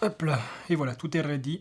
Hop là, et voilà, tout est ready.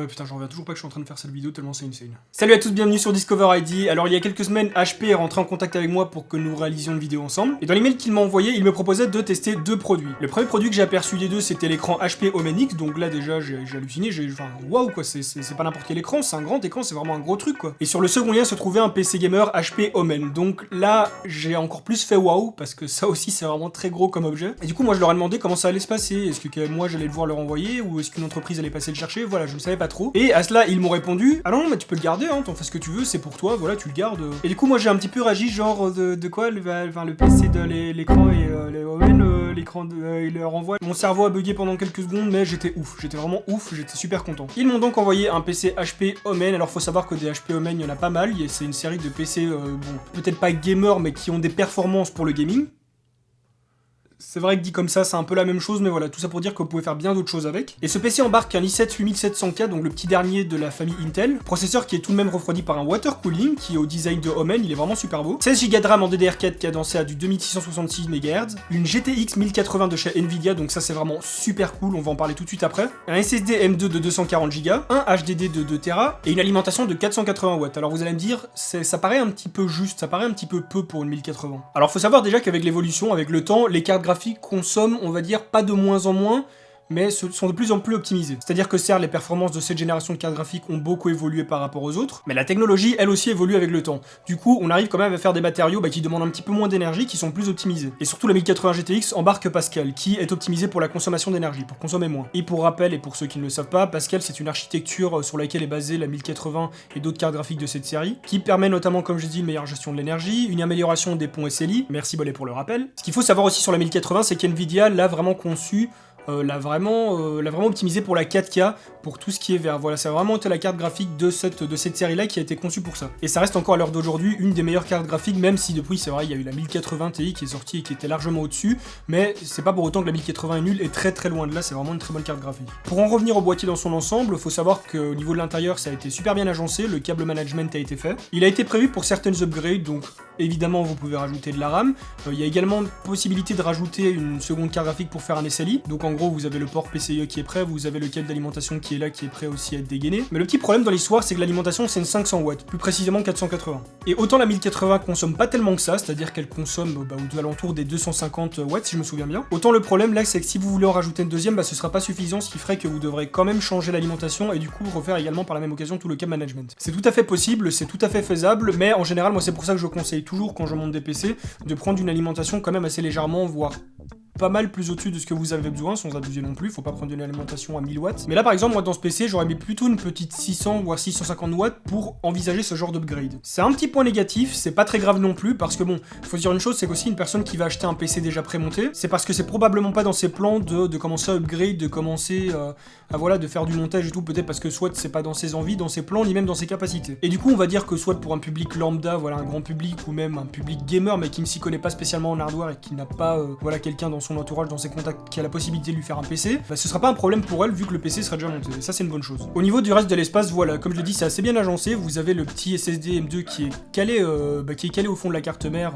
Putain, j'en reviens toujours pas que je suis en train de faire cette vidéo tellement c'est insane. Salut à tous, bienvenue sur Discover ID. Alors il y a quelques semaines, HP est rentré en contact avec moi pour que nous réalisions une vidéo ensemble. Et dans l'email qu'il m'a envoyé, il me proposait de tester deux produits. Le premier produit que j'ai aperçu des deux, c'était l'écran HP Omen X. Donc là déjà, j'ai halluciné, enfin waouh quoi, c'est pas n'importe quel écran, c'est un grand écran, c'est vraiment un gros truc quoi. Et sur le second lien se trouvait un PC gamer HP Omen. Donc là, j'ai encore plus fait waouh parce que ça aussi c'est vraiment très gros comme objet. Et du coup, moi je leur ai demandé comment ça allait se passer. Est-ce que moi j'allais devoir leur envoyer ou est-ce qu'une entreprise allait passer le chercher? Voilà, je ne savais pas trop. Et à cela, ils m'ont répondu: ah non, mais tu peux le garder, hein, t'en fais ce que tu veux, c'est pour toi, voilà, tu le gardes. Et du coup, moi j'ai un petit peu réagi, genre de quoi le PC de l'écran et l'écran il leur envoie. Mon cerveau a bugué pendant quelques secondes, mais j'étais ouf, j'étais vraiment ouf, j'étais super content. Ils m'ont donc envoyé un PC HP Omen. Alors faut savoir que des HP Omen, il y en a pas mal, c'est une série de PC, bon, peut-être pas gamer, mais qui ont des performances pour le gaming. C'est vrai que dit comme ça, c'est un peu la même chose, mais voilà, tout ça pour dire que vous pouvez faire bien d'autres choses avec. Et ce PC embarque un i7 8700K, donc le petit dernier de la famille Intel. Processeur qui est tout de même refroidi par un water cooling, qui est au design de Omen, il est vraiment super beau. 16Go de RAM en DDR4 cadencé à du 2666 MHz. Une GTX 1080 de chez Nvidia, donc ça c'est vraiment super cool, on va en parler tout de suite après. Un SSD M2 de 240Go, un HDD de 2TB, et une alimentation de 480 watts. Alors vous allez me dire, ça paraît un petit peu juste, ça paraît un petit peu peu pour une 1080. Alors faut savoir déjà qu'avec l'évolution, avec le temps, les cartes graphiques consomment, on va dire, pas de moins en moins, mais sont de plus en plus optimisés. C'est-à-dire que certes, les performances de cette génération de cartes graphiques ont beaucoup évolué par rapport aux autres, mais la technologie, elle aussi, évolue avec le temps. Du coup, on arrive quand même à faire des matériaux qui demandent un petit peu moins d'énergie, qui sont plus optimisés. Et surtout, la 1080 GTX embarque Pascal, qui est optimisé pour la consommation d'énergie, pour consommer moins. Et pour rappel, et pour ceux qui ne le savent pas, Pascal, c'est une architecture sur laquelle est basée la 1080 et d'autres cartes graphiques de cette série, qui permet notamment, comme je dis, une meilleure gestion de l'énergie, une amélioration des ponts SLI, merci Bollet pour le rappel. Ce qu'il faut savoir aussi sur la 1080, c'est qu'NVIDIA l'a vraiment conçu, l'a vraiment optimisé pour la 4K, pour tout ce qui est vert. Voilà, c'est vraiment la carte graphique de cette série-là qui a été conçue pour ça. Et ça reste encore à l'heure d'aujourd'hui une des meilleures cartes graphiques, même si depuis, c'est vrai, il y a eu la 1080 Ti qui est sortie et qui était largement au-dessus, mais c'est pas pour autant que la 1080 est nulle, est très très loin de là, c'est vraiment une très bonne carte graphique. Pour en revenir au boîtier dans son ensemble, faut savoir qu'au niveau de l'intérieur, ça a été super bien agencé, le câble management a été fait. Il a été prévu pour certaines upgrades, donc évidemment vous pouvez rajouter de la RAM. Il y a également possibilité de rajouter une seconde carte graphique pour faire un SLI, donc en gros vous avez le port PCIe qui est prêt, vous avez le câble d'alimentation qui est là, qui est prêt aussi à être dégainé. Mais le petit problème dans l'histoire, c'est que l'alimentation c'est une 500 watts, plus précisément 480. Et autant la 1080 consomme pas tellement que ça, c'est-à-dire qu'elle consomme aux alentours des 250 watts si je me souviens bien. Autant le problème là, c'est que si vous voulez en rajouter une deuxième, ce sera pas suffisant, ce qui ferait que vous devrez quand même changer l'alimentation et du coup refaire également par la même occasion tout le câble management. C'est tout à fait possible, c'est tout à fait faisable, mais en général, moi c'est pour ça que je conseille toujours quand je monte des PC de prendre une alimentation quand même assez légèrement, voire pas mal plus au-dessus de ce que vous avez besoin, sans abuser non plus, faut pas prendre une alimentation à 1000 watts. Mais là par exemple, moi dans ce PC, j'aurais mis plutôt une petite 600 voire 650 watts pour envisager ce genre d'upgrade. C'est un petit point négatif, c'est pas très grave non plus, parce que bon, faut se dire une chose, c'est qu'aussi une personne qui va acheter un PC déjà prémonté, c'est parce que c'est probablement pas dans ses plans de commencer à upgrade, de commencer de faire du montage et tout, peut-être parce que soit c'est pas dans ses envies, dans ses plans, ni même dans ses capacités. Et du coup, on va dire que soit pour un public lambda, voilà, un grand public, ou même un public gamer, mais qui ne s'y connaît pas spécialement en hardware et qui n'a pas, quelqu'un dans son entourage, dans ses contacts, qui a la possibilité de lui faire un PC, ce sera pas un problème pour elle vu que le PC sera déjà monté, et ça c'est une bonne chose. Au niveau du reste de l'espace, voilà, comme je l'ai dit, c'est assez bien agencé, vous avez le petit SSD M2 qui est calé, au fond de la carte mère,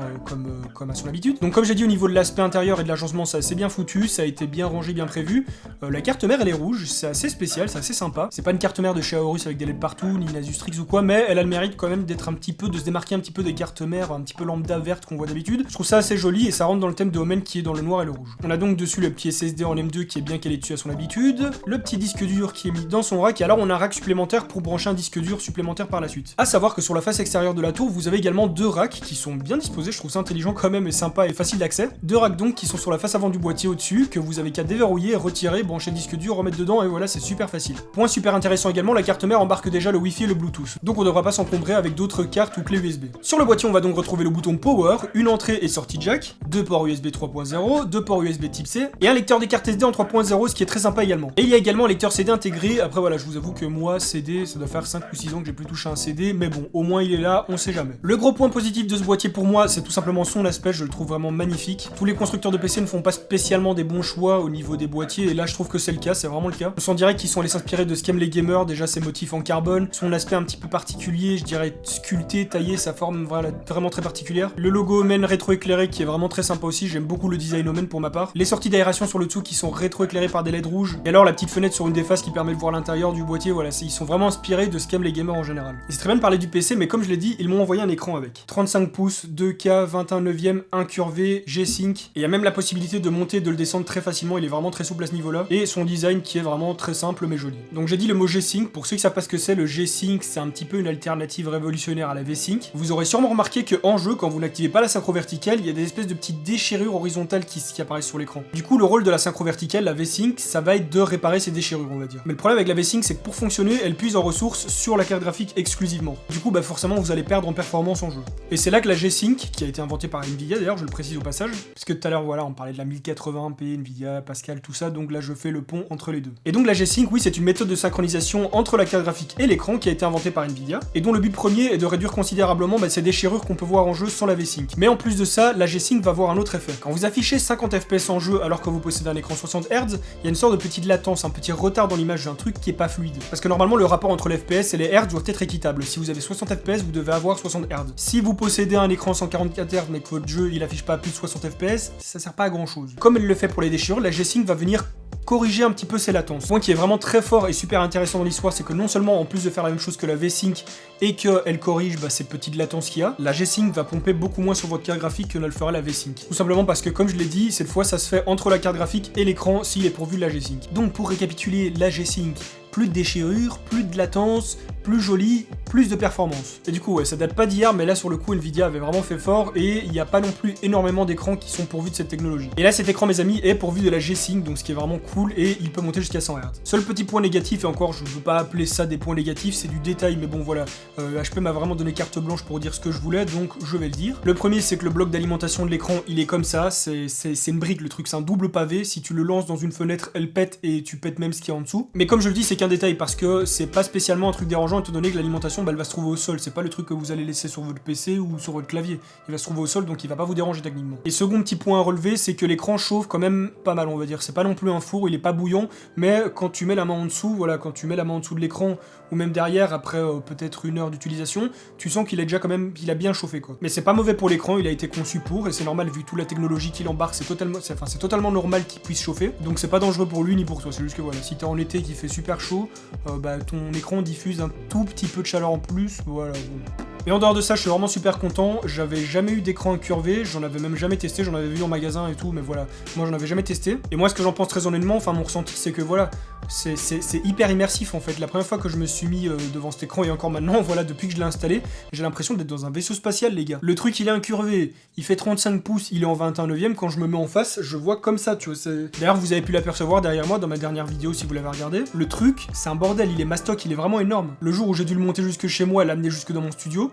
comme à son habitude. Donc comme j'ai dit, au niveau de l'aspect intérieur et de l'agencement, c'est assez bien foutu, ça a été bien rangé, bien prévu. La carte mère elle est rouge, c'est assez spécial, c'est assez sympa. C'est pas une carte mère de chez Aorus avec des LED partout, ni une Asus Strix ou quoi, mais elle a le mérite quand même d'être de se démarquer un petit peu des cartes mères un petit peu lambda vertes qu'on voit d'habitude. Je trouve ça assez joli et ça rentre dans le thème de Omen qui est dans le noir et le rouge. On a donc dessus le petit SSD en M2 qui est bien calé dessus à son habitude, le petit disque dur qui est mis dans son rack, et alors on a un rack supplémentaire pour brancher un disque dur supplémentaire par la suite. A savoir que sur la face extérieure de la tour, vous avez également deux racks qui sont bien disposés, je trouve ça intelligent quand même et sympa et facile d'accès. Deux racks donc qui sont sur la face avant du boîtier au-dessus, que vous avez qu'à déverrouiller, retirer, brancher le disque dur, remettre dedans, et voilà, c'est super facile. Point super intéressant également, la carte mère embarque déjà le Wi-Fi et le Bluetooth, donc on ne devra pas s'encombrer avec d'autres cartes ou clés USB. Sur le boîtier, on va donc retrouver le bouton Power, une entrée et sortie jack, deux ports USB 3.0, deux ports USB Type C, et un lecteur des cartes SD en 3.0, ce qui est très sympa également. Et il y a également un lecteur CD intégré. Après voilà, je vous avoue que moi, CD, ça doit faire 5 ou 6 ans que j'ai plus touché un CD, mais bon, au moins il est là, on sait jamais. Le gros point positif de ce boîtier pour moi, c'est tout simplement son aspect, je le trouve vraiment magnifique. Tous les constructeurs de PC ne font pas spécialement des bons choix au niveau des boîtiers, et là je trouve que c'est le cas, c'est vraiment le cas. On sent direct qu'ils sont allés s'inspirer de ce qu'aiment les gamers, déjà ses motifs en carbone, son aspect un petit peu particulier, je dirais sculpté, taillé, sa forme voilà, vraiment très particulière. Le logo Omen rétro-éclairé qui est vraiment très sympa aussi, j'aime beaucoup le design Omen pour pour ma part. Les sorties d'aération sur le dessous qui sont rétro-éclairées par des LED rouges. Et alors la petite fenêtre sur une des faces qui permet de voir l'intérieur du boîtier, voilà, ils sont vraiment inspirés de ce qu'aiment les gamers en général. Et c'est très bien de parler du PC, mais comme je l'ai dit, ils m'ont envoyé un écran avec. 35 pouces, 2K, 21/9, incurvé, G-Sync. Et il y a même la possibilité de monter et de le descendre très facilement, il est vraiment très souple à ce niveau-là. Et son design qui est vraiment très simple mais joli. Donc j'ai dit le mot G-Sync, pour ceux qui savent pas ce que c'est, le G-Sync c'est un petit peu une alternative révolutionnaire à la V-Sync. Vous aurez sûrement remarqué que en jeu, quand vous n'activez pas la synchro verticale, il y a des espèces de petites déchirures horizontales qui apparaissent sur l'écran. Du coup, le rôle de la synchro verticale, la V-Sync, ça va être de réparer ces déchirures, on va dire. Mais le problème avec la V-Sync, c'est que pour fonctionner, elle puise en ressources sur la carte graphique exclusivement. Du coup, bah forcément, vous allez perdre en performance en jeu. Et c'est là que la G-Sync, qui a été inventée par Nvidia d'ailleurs, je le précise au passage, parce que tout à l'heure, voilà, on parlait de la 1080p, Nvidia, Pascal, tout ça, donc là je fais le pont entre les deux. Et donc la G-Sync, oui, c'est une méthode de synchronisation entre la carte graphique et l'écran qui a été inventée par Nvidia, et dont le but premier est de réduire considérablement ces déchirures qu'on peut voir en jeu sans la V-Sync. Mais en plus de ça, la G-Sync va avoir un autre effet. Quand vous affichez 50 FPS en jeu alors que vous possédez un écran 60 Hz, il y a une sorte de petite latence, un petit retard dans l'image d'un truc qui est pas fluide. Parce que normalement le rapport entre les FPS et les Hz doit être équitable. Si vous avez 60 FPS, vous devez avoir 60 Hz. Si vous possédez un écran 144 Hz mais que votre jeu il affiche pas plus de 60 FPS, ça sert pas à grand chose. Comme elle le fait pour les déchirures, la G-Sync va venir corriger un petit peu ces latences. Point qui est vraiment très fort et super intéressant dans l'histoire, c'est que non seulement en plus de faire la même chose que la V-Sync et qu'elle corrige ces petites latences qu'il y a, la G-Sync va pomper beaucoup moins sur votre carte graphique que ne le fera la V-Sync. Tout simplement parce que comme je l'ai dit, cette fois ça se fait entre la carte graphique et l'écran s'il est pourvu de la G-Sync. Donc pour récapituler, la G-Sync, plus de déchirures, plus de latence, plus joli, plus de performance. Et du coup, ouais, ça date pas d'hier, mais là sur le coup, Nvidia avait vraiment fait fort et il n'y a pas non plus énormément d'écrans qui sont pourvus de cette technologie. Et là, cet écran, mes amis, est pourvu de la G-Sync, donc ce qui est vraiment cool et il peut monter jusqu'à 100 Hz. Seul petit point négatif, et encore, je ne veux pas appeler ça des points négatifs, c'est du détail, mais bon, voilà, HP m'a vraiment donné carte blanche pour dire ce que je voulais, donc je vais le dire. Le premier, c'est que le bloc d'alimentation de l'écran, il est comme ça, c'est une brique, le truc, c'est un double pavé. Si tu le lances dans une fenêtre, elle pète et tu pètes même ce qu'il y a en dessous. Mais comme je le dis, c'est qu'un détail parce que c'est pas spécialement un truc dérangeant étant donné que l'alimentation elle va se trouver au sol, c'est pas le truc que vous allez laisser sur votre PC ou sur votre clavier, il va se trouver au sol donc il va pas vous déranger techniquement. Et second petit point à relever, c'est que l'écran chauffe quand même pas mal, on va dire, c'est pas non plus un four, il est pas bouillant, mais quand tu mets la main en dessous, voilà, quand tu mets la main en dessous de l'écran ou même derrière après peut-être 1 heure d'utilisation, tu sens qu'il est déjà quand même, il a bien chauffé quoi. Mais c'est pas mauvais pour l'écran, il a été conçu pour et c'est normal vu toute la technologie qu'il embarque, c'est totalement normal qu'il puisse chauffer, donc c'est pas dangereux pour lui ni pour toi, c'est juste que voilà, si t'es en été qui fait super chaud, ton écran diffuse un tout petit peu de chaleur en plus, voilà. Bon. Et en dehors de ça, je suis vraiment super content. J'avais jamais eu d'écran incurvé, j'en avais même jamais testé, j'en avais vu en magasin et tout, mais voilà, moi j'en avais jamais testé. Et moi, ce que j'en pense très honnêtement, enfin mon ressenti, c'est que voilà, c'est hyper immersif en fait. La première fois que je me suis mis devant cet écran et encore maintenant, voilà, depuis que je l'ai installé, j'ai l'impression d'être dans un vaisseau spatial, les gars. Le truc, il est incurvé, il fait 35 pouces, il est en 21/9. Quand je me mets en face, je vois comme ça, tu vois. D'ailleurs, vous avez pu l'apercevoir derrière moi dans ma dernière vidéo si vous l'avez regardé. Le truc, c'est un bordel, il est mastoc, il est vraiment énorme. Le jour où j'ai dû le monter jusque chez moi et l'amener jusque dans mon studio,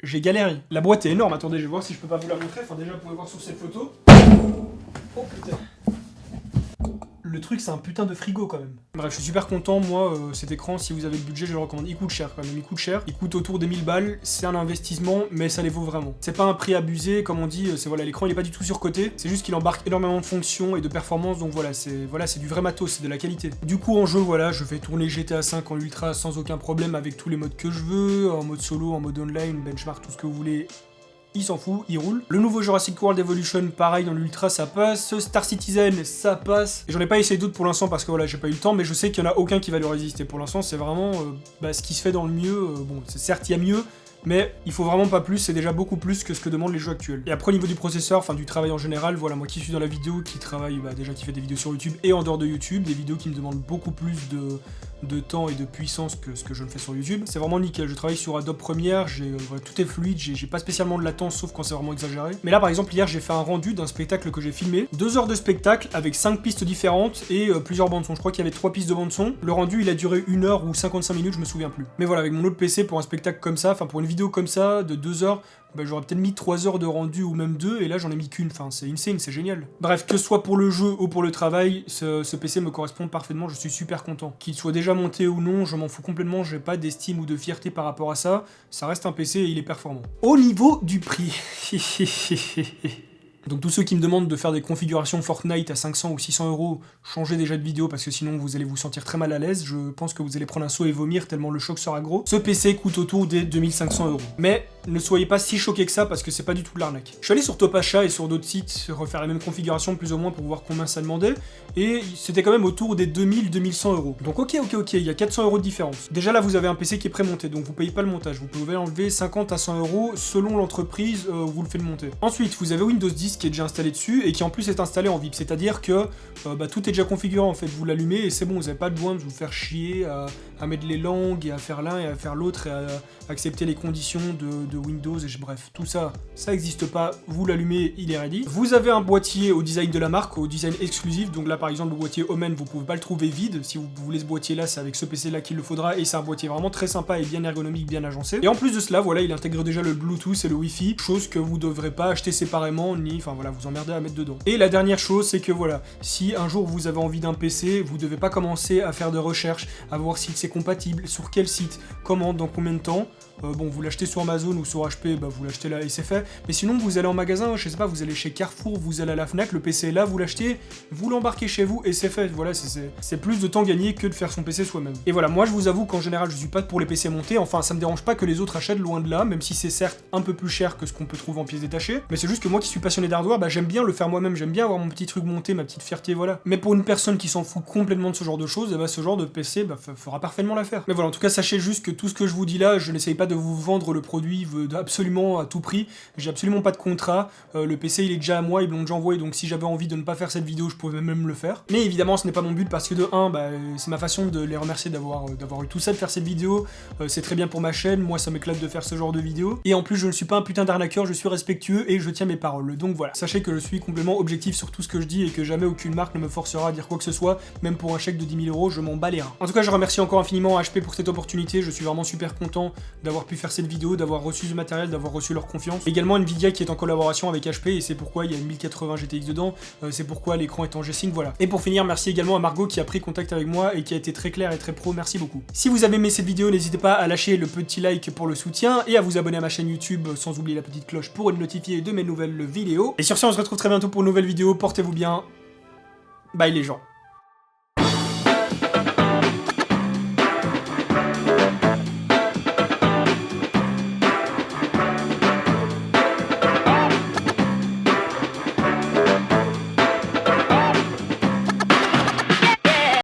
j'ai galéré. La boîte est énorme, attendez, je vais voir si je peux pas vous la montrer. Enfin, déjà, vous pouvez voir sur cette photo. Oh putain. Le truc, c'est un putain de frigo quand même. Bref, je suis super content, moi, cet écran, si vous avez le budget, je le recommande. Il coûte cher quand même, il coûte cher. Il coûte autour des 1000 balles, c'est un investissement, mais ça les vaut vraiment. C'est pas un prix abusé, comme on dit, c'est voilà, l'écran il est pas du tout surcoté, c'est juste qu'il embarque énormément de fonctions et de performances, donc voilà, c'est du vrai matos, c'est de la qualité. Du coup, en jeu, voilà, je fais tourner GTA 5 en ultra sans aucun problème avec tous les modes que je veux, en mode solo, en mode online, benchmark, tout ce que vous voulez. Il s'en fout, il roule. Le nouveau Jurassic World Evolution, pareil, dans l'Ultra, ça passe. Star Citizen, ça passe. Et j'en ai pas essayé d'autres pour l'instant parce que voilà, j'ai pas eu le temps, mais je sais qu'il y en a aucun qui va lui résister. Pour l'instant, c'est vraiment ce qui se fait dans le mieux. Bon, certes, il y a mieux, mais il faut vraiment pas plus, c'est déjà beaucoup plus que ce que demandent les jeux actuels. Et après au niveau du processeur, enfin du travail en général, voilà, moi qui suis dans la vidéo, qui travaille, déjà qui fait des vidéos sur YouTube et en dehors de YouTube, des vidéos qui me demandent beaucoup plus de temps et de puissance que ce que je ne fais sur YouTube, c'est vraiment nickel. Je travaille sur Adobe Premiere, voilà, tout est fluide, j'ai pas spécialement de latence sauf quand c'est vraiment exagéré. Mais là par exemple hier j'ai fait un rendu d'un spectacle que j'ai filmé, 2 heures de spectacle avec 5 pistes différentes et plusieurs bandes son. Je crois qu'il y avait 3 pistes de bande son. Le rendu il a duré 1 heure ou 55 minutes, je me souviens plus. Mais voilà, avec mon autre PC pour un spectacle comme ça, enfin pour une vidéo comme ça de 2 heures, j'aurais peut-être mis 3 heures de rendu ou même 2 et là j'en ai mis qu'une, enfin c'est insane, c'est génial. Bref, que ce soit pour le jeu ou pour le travail, ce PC me correspond parfaitement, je suis super content. Qu'il soit déjà monté ou non, je m'en fous complètement, j'ai pas d'estime ou de fierté par rapport à ça, ça reste un PC et il est performant. Au niveau du prix, donc tous ceux qui me demandent de faire des configurations Fortnite à 500 ou 600 euros, changez déjà de vidéo parce que sinon vous allez vous sentir très mal à l'aise, je pense que vous allez prendre un saut et vomir tellement le choc sera gros. Ce PC coûte autour des 2500 euros. Mais ne soyez pas si choqués que ça parce que c'est pas du tout de l'arnaque. Je suis allé sur Topachat et sur d'autres sites refaire la même configuration plus ou moins pour voir combien ça demandait, et c'était quand même autour des 2000-2100 euros. Donc ok, il y a 400 euros de différence. Déjà là vous avez un PC qui est prémonté, donc vous payez pas le montage, vous pouvez enlever 50 à 100 euros selon l'entreprise où vous le faites monter. Ensuite vous avez Windows 10 qui est déjà installé dessus et qui en plus est installé en VIP, c'est-à-dire que tout est déjà configuré en fait, vous l'allumez et c'est bon, vous n'avez pas besoin de vous faire chier à mettre les langues et à faire l'un et à faire l'autre et à accepter les conditions de Windows et bref, tout ça, ça n'existe pas, vous l'allumez, il est ready. Vous avez un boîtier au design de la marque, au design exclusif, donc là par exemple le boîtier Omen, vous pouvez pas le trouver vide, si vous voulez ce boîtier là, c'est avec ce PC là qu'il le faudra et c'est un boîtier vraiment très sympa et bien ergonomique, bien agencé. Et en plus de cela, voilà, il intègre déjà le Bluetooth et le Wi-Fi, chose que vous devrez pas acheter séparément, ni, enfin voilà, vous emmerdez à mettre dedans. Et la dernière chose, c'est que voilà, si un jour vous avez envie d'un PC, vous devez pas commencer à faire de recherches, à voir si c'est compatible, sur quel site, comment, dans combien de temps. Bon, vous l'achetez sur Amazon ou sur HP, vous l'achetez là et c'est fait. Mais sinon, vous allez en magasin, je sais pas, vous allez chez Carrefour, vous allez à la Fnac, le PC est là, vous l'achetez, vous l'embarquez chez vous et c'est fait. Voilà, c'est plus de temps gagné que de faire son PC soi-même. Et voilà, moi je vous avoue qu'en général, je suis pas pour les PC montés, enfin ça me dérange pas que les autres achètent, loin de là, même si c'est certes un peu plus cher que ce qu'on peut trouver en pièces détachées. Mais c'est juste que moi qui suis passionné d'hardware, j'aime bien le faire moi-même, j'aime bien avoir mon petit truc monté, ma petite fierté, voilà. Mais pour une personne qui s'en fout complètement de ce genre de choses, ce genre de PC fera parfaitement l'affaire. Mais voilà, en tout cas, sachez juste que tout ce que je vous dis là, je n'essaye pas de vous vendre le produit absolument à tout prix, j'ai absolument pas de contrat, le PC il est déjà à moi, ils me l'ont déjà envoyé, donc si j'avais envie de ne pas faire cette vidéo, je pouvais même le faire. Mais évidemment ce n'est pas mon but parce que de 1, c'est ma façon de les remercier d'avoir eu tout ça, de faire cette vidéo, c'est très bien pour ma chaîne, moi ça m'éclate de faire ce genre de vidéo, et en plus je ne suis pas un putain d'arnaqueur, je suis respectueux et je tiens mes paroles, donc voilà. Sachez que je suis complètement objectif sur tout ce que je dis et que jamais aucune marque ne me forcera à dire quoi que ce soit, même pour un chèque de 10 000 euros, je m'en bats les reins. En tout cas je remercie encore infiniment HP pour cette opportunité, je suis vraiment super content d'avoir pu faire cette vidéo, d'avoir reçu ce matériel, d'avoir reçu leur confiance. Également Nvidia qui est en collaboration avec HP et c'est pourquoi il y a une 1080 GTX dedans, c'est pourquoi l'écran est en G-Sync, voilà. Et pour finir, merci également à Margot qui a pris contact avec moi et qui a été très claire et très pro, merci beaucoup. Si vous avez aimé cette vidéo, n'hésitez pas à lâcher le petit like pour le soutien et à vous abonner à ma chaîne YouTube sans oublier la petite cloche pour être notifié de mes nouvelles vidéos. Et sur ce, on se retrouve très bientôt pour une nouvelle vidéo, portez-vous bien, bye les gens.